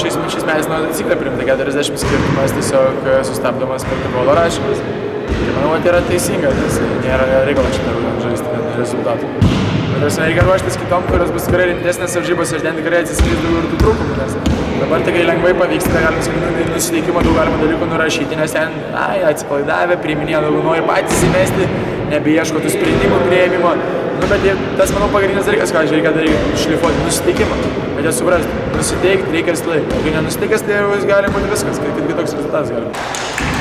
Šiais metais taisyklė priimta 40 skirtumas tiesiog sustabdomas per golo rašymas. Tai manau, tai yra teisinga, nes nėra reikalo šitą žaisti rezultatų. Bet reikia ruoštis kitom, kurios bus tikrai rimtesnės varžybos ir ten tikrai atsiskleis daugiau ir tų trūkumų, nes dabar tikrai lengvai pavyksta, galima sakyti, nusiteikimo daug galima dalykų nurašyti, nes ten atsipalaidavę, priiminėjo daugiau, nori patys įmesti, nebeieško tų sprendimų priėmimo. Bet tas, manau, pagrindinis dalykas, ką reikia daryti, šlifuoti nusiteikimą. Bet jie suprasti, nusiteikti reikia laiko. Jeigu nenusiteikęs, tai jau gali būti viskas, kitoks rezultatas gali būti.